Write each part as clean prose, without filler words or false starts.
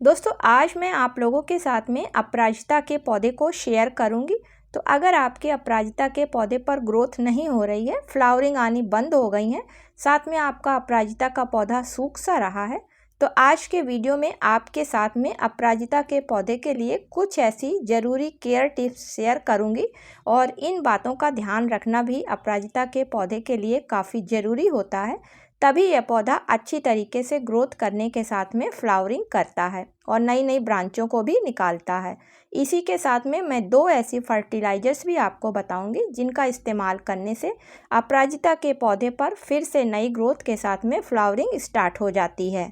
दोस्तों आज मैं आप लोगों के साथ में अपराजिता के पौधे को शेयर करूंगी। तो अगर आपके अपराजिता के पौधे पर ग्रोथ नहीं हो रही है, फ्लावरिंग आनी बंद हो गई है, साथ में आपका अपराजिता का पौधा सूख सा रहा है, तो आज के वीडियो में आपके साथ में अपराजिता के पौधे के लिए कुछ ऐसी ज़रूरी केयर टिप्स शेयर करूंगी। और इन बातों का ध्यान रखना भी अपराजिता के पौधे के लिए काफ़ी ज़रूरी होता है, तभी यह पौधा अच्छी तरीके से ग्रोथ करने के साथ में फ्लावरिंग करता है और नई नई ब्रांचों को भी निकालता है। इसी के साथ में मैं दो ऐसी फर्टिलाइज़र्स भी आपको बताऊंगी जिनका इस्तेमाल करने से अपराजिता के पौधे पर फिर से नई ग्रोथ के साथ में फ्लावरिंग स्टार्ट हो जाती है।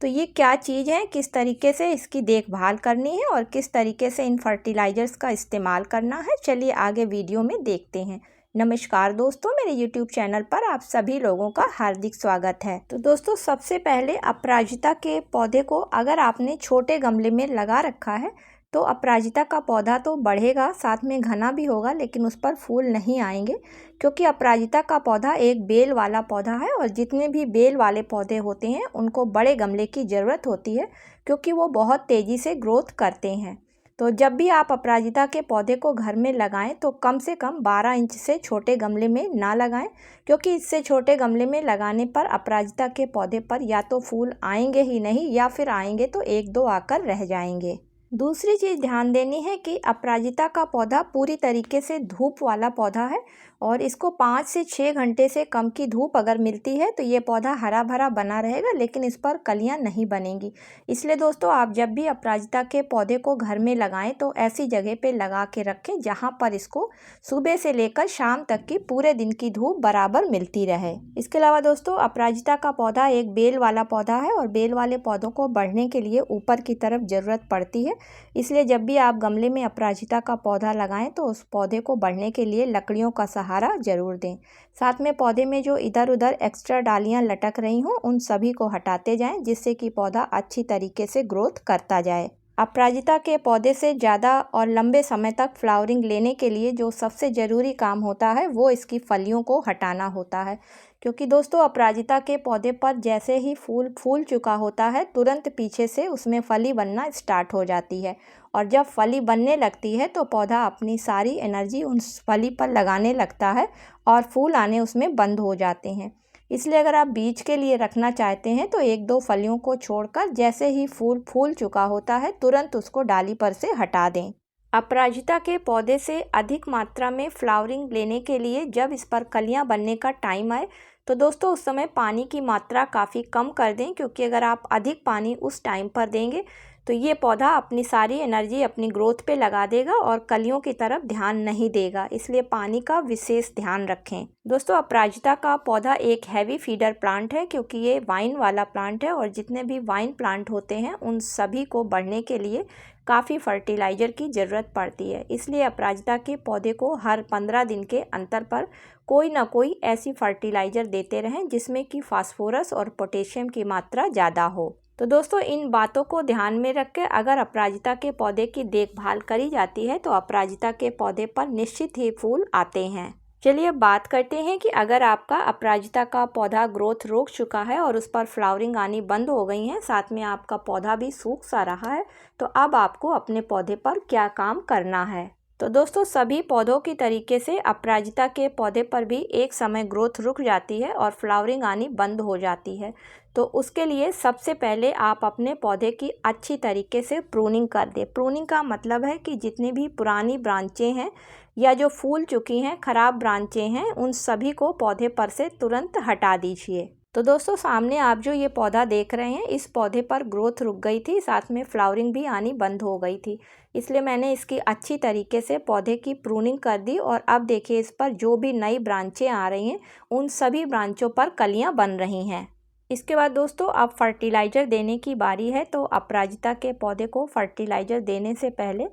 तो ये क्या चीज़ है, किस तरीके से इसकी देखभाल करनी है और किस तरीके से इन फर्टिलाइज़र्स का इस्तेमाल करना है, चलिए आगे वीडियो में देखते हैं। नमस्कार दोस्तों, मेरे YouTube चैनल पर आप सभी लोगों का हार्दिक स्वागत है। तो दोस्तों सबसे पहले अपराजिता के पौधे को अगर आपने छोटे गमले में लगा रखा है तो अपराजिता का पौधा तो बढ़ेगा, साथ में घना भी होगा, लेकिन उस पर फूल नहीं आएंगे क्योंकि अपराजिता का पौधा एक बेल वाला पौधा है और जितने भी बेल वाले पौधे होते हैं उनको बड़े गमले की ज़रूरत होती है क्योंकि वो बहुत तेज़ी से ग्रोथ करते हैं। तो जब भी आप अपराजिता के पौधे को घर में लगाएं तो कम से कम 12 इंच से छोटे गमले में ना लगाएं, क्योंकि इससे छोटे गमले में लगाने पर अपराजिता के पौधे पर या तो फूल आएंगे ही नहीं या फिर आएंगे तो एक दो आकर रह जाएंगे। दूसरी चीज़ ध्यान देनी है कि अपराजिता का पौधा पूरी तरीके से धूप वाला पौधा है और इसको 5 से 6 घंटे से कम की धूप अगर मिलती है तो ये पौधा हरा भरा बना रहेगा, लेकिन इस पर कलियां नहीं बनेंगी। इसलिए दोस्तों आप जब भी अपराजिता के पौधे को घर में लगाएं तो ऐसी जगह पे लगा के रखें जहां पर इसको सुबह से लेकर शाम तक की पूरे दिन की धूप बराबर मिलती रहे। इसके अलावा दोस्तों अपराजिता का पौधा एक बेल वाला पौधा है और बेल वाले पौधों को बढ़ने के लिए ऊपर की तरफ ज़रूरत पड़ती है। इसलिए जब भी आप गमले में अपराजिता का पौधा लगाएं तो उस पौधे को बढ़ने के लिए लकड़ियों का सहारा जरूर दें। साथ में पौधे में जो इधर उधर एक्स्ट्रा डालियां लटक रही हों उन सभी को हटाते जाएं, जिससे कि पौधा अच्छी तरीके से ग्रोथ करता जाए। अपराजिता के पौधे से ज़्यादा और लंबे समय तक फ्लावरिंग लेने के लिए जो सबसे ज़रूरी काम होता है वो इसकी फलियों को हटाना होता है, क्योंकि दोस्तों अपराजिता के पौधे पर जैसे ही फूल फूल चुका होता है तुरंत पीछे से उसमें फली बनना स्टार्ट हो जाती है और जब फली बनने लगती है तो पौधा अपनी सारी एनर्जी उस फली पर लगाने लगता है और फूल आने उसमें बंद हो जाते हैं। इसलिए अगर आप बीज के लिए रखना चाहते हैं तो एक दो फलियों को छोड़कर जैसे ही फूल फूल चुका होता है तुरंत उसको डाली पर से हटा दें। अपराजिता के पौधे से अधिक मात्रा में फ्लावरिंग लेने के लिए जब इस पर कलियां बनने का टाइम आए तो दोस्तों उस समय पानी की मात्रा काफ़ी कम कर दें, क्योंकि अगर आप अधिक पानी उस टाइम पर देंगे तो ये पौधा अपनी सारी एनर्जी अपनी ग्रोथ पे लगा देगा और कलियों की तरफ ध्यान नहीं देगा। इसलिए पानी का विशेष ध्यान रखें। दोस्तों अपराजिता का पौधा एक हैवी फीडर प्लांट है क्योंकि ये वाइन वाला प्लांट है और जितने भी वाइन प्लांट होते हैं उन सभी को बढ़ने के लिए काफ़ी फर्टिलाइज़र की ज़रूरत पड़ती है। इसलिए अपराजिता के पौधे को हर 15 दिन के अंतर पर कोई ना कोई ऐसी फर्टिलाइज़र देते रहें जिसमें कि फास्फोरस और पोटेशियम की मात्रा ज़्यादा हो। तो दोस्तों इन बातों को ध्यान में रख के अगर अपराजिता के पौधे की देखभाल करी जाती है तो अपराजिता के पौधे पर निश्चित ही फूल आते हैं। चलिए बात करते हैं कि अगर आपका अपराजिता का पौधा ग्रोथ रोक चुका है और उस पर फ्लावरिंग आनी बंद हो गई है, साथ में आपका पौधा भी सूख सा रहा है, तो अब आपको अपने पौधे पर क्या काम करना है। तो दोस्तों सभी पौधों की तरीके से अपराजिता के पौधे पर भी एक समय ग्रोथ रुक जाती है और फ्लावरिंग आनी बंद हो जाती है। तो उसके लिए सबसे पहले आप अपने पौधे की अच्छी तरीके से प्रूनिंग कर दें। प्रूनिंग का मतलब है कि जितनी भी पुरानी ब्रांचें हैं या जो फूल चुकी हैं, खराब ब्रांचें हैं, उन सभी को पौधे पर से तुरंत हटा दीजिए। तो दोस्तों सामने आप जो ये पौधा देख रहे हैं, इस पौधे पर ग्रोथ रुक गई थी, साथ में फ्लावरिंग भी आनी बंद हो गई थी। इसलिए मैंने इसकी अच्छी तरीके से पौधे की प्रूनिंग कर दी और अब देखिए इस पर जो भी नई ब्रांचें आ रही हैं उन सभी ब्रांचों पर कलियां बन रही हैं। इसके बाद दोस्तों अब फर्टिलाइज़र देने की बारी है। तो अपराजिता के पौधे को फर्टिलाइज़र देने से पहले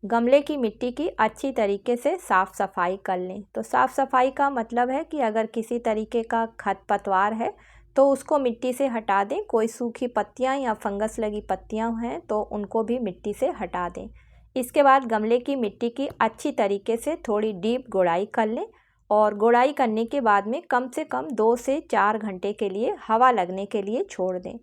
गमले की मिट्टी की अच्छी तरीके से साफ़ सफाई कर लें। तो साफ़ सफाई का मतलब है कि अगर किसी तरीके का खरपतवार है तो उसको मिट्टी से हटा दें। कोई सूखी पत्तियां या फंगस लगी पत्तियां हैं तो उनको भी मिट्टी से हटा दें। इसके बाद गमले की मिट्टी की अच्छी तरीके से थोड़ी डीप गुड़ाई कर लें और गुड़ाई करने के बाद में कम से कम 2 से 4 घंटे के लिए हवा लगने के लिए छोड़ दें।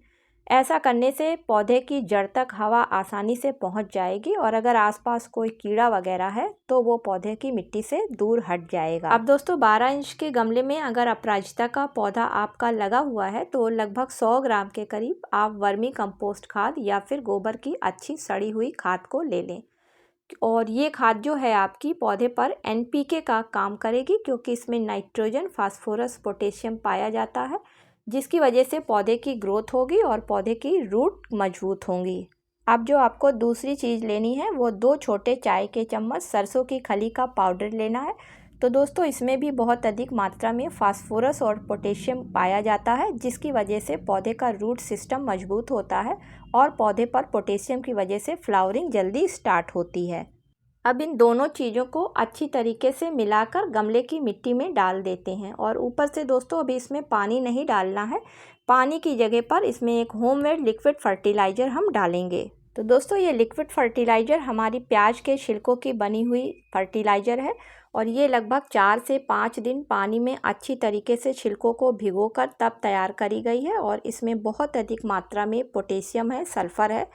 ऐसा करने से पौधे की जड़ तक हवा आसानी से पहुंच जाएगी और अगर आसपास कोई कीड़ा वगैरह है तो वो पौधे की मिट्टी से दूर हट जाएगा। अब दोस्तों 12 इंच के गमले में अगर अपराजिता का पौधा आपका लगा हुआ है तो लगभग 100 ग्राम के करीब आप वर्मी कंपोस्ट खाद या फिर गोबर की अच्छी सड़ी हुई खाद को ले लें। और ये खाद जो है आपकी पौधे पर NPK का काम करेगी, क्योंकि इसमें नाइट्रोजन, फास्फोरस, पोटेशियम पाया जाता है, जिसकी वजह से पौधे की ग्रोथ होगी और पौधे की रूट मजबूत होंगी। अब जो आपको दूसरी चीज़ लेनी है वो 2 छोटे चाय के चम्मच सरसों की खली का पाउडर लेना है। तो दोस्तों इसमें भी बहुत अधिक मात्रा में फास्फोरस और पोटेशियम पाया जाता है, जिसकी वजह से पौधे का रूट सिस्टम मजबूत होता है और पौधे पर पोटेशियम की वजह से फ्लावरिंग जल्दी स्टार्ट होती है। अब इन दोनों चीज़ों को अच्छी तरीके से मिलाकर गमले की मिट्टी में डाल देते हैं और ऊपर से दोस्तों अभी इसमें पानी नहीं डालना है। पानी की जगह पर इसमें एक होममेड लिक्विड फर्टिलाइज़र हम डालेंगे। तो दोस्तों ये लिक्विड फर्टिलाइज़र हमारी प्याज के छिलकों की बनी हुई फर्टिलाइज़र है और ये लगभग 4 से 5 दिन पानी में अच्छी तरीके से छिलकों को भिगोकर तब तैयार करी गई है और इसमें बहुत अधिक मात्रा में पोटेशियम है, सल्फ़र है।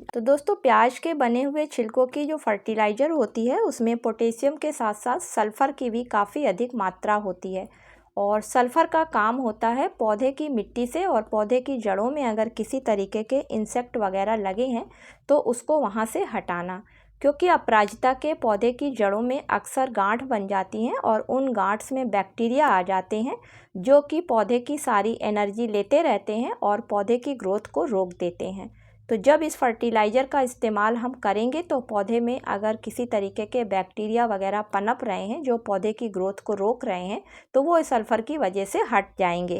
तो दोस्तों प्याज के बने हुए छिलकों की जो फर्टिलाइज़र होती है उसमें पोटेशियम के साथ साथ सल्फ़र की भी काफ़ी अधिक मात्रा होती है और सल्फ़र का काम होता है पौधे की मिट्टी से और पौधे की जड़ों में अगर किसी तरीके के इंसेक्ट वगैरह लगे हैं तो उसको वहाँ से हटाना, क्योंकि अपराजिता के पौधे की जड़ों में अक्सर गांठ बन जाती हैं और उन गांठ्स में बैक्टीरिया आ जाते हैं जो कि पौधे की सारी एनर्जी लेते रहते हैं और पौधे की ग्रोथ को रोक देते हैं। तो जब इस फर्टिलाइज़र का इस्तेमाल हम करेंगे तो पौधे में अगर किसी तरीके के बैक्टीरिया वगैरह पनप रहे हैं जो पौधे की ग्रोथ को रोक रहे हैं तो वो इस सल्फ़र की वजह से हट जाएंगे।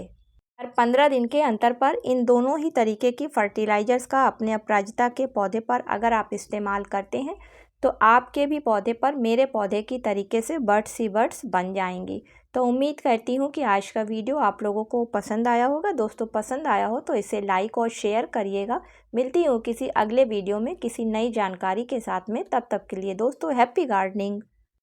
हर 15 दिन के अंतर पर इन दोनों ही तरीके की फर्टिलाइज़र्स का अपने अपराजिता के पौधे पर अगर आप इस्तेमाल करते हैं तो आपके भी पौधे पर मेरे पौधे की तरीके से बर्ड्स ही बर्ड्स बन जाएंगी। तो उम्मीद करती हूँ कि आज का वीडियो आप लोगों को पसंद आया होगा। दोस्तों पसंद आया हो तो इसे लाइक और शेयर करिएगा। मिलती हूँ किसी अगले वीडियो में किसी नई जानकारी के साथ में। तब तक के लिए दोस्तों हैप्पी गार्डनिंग।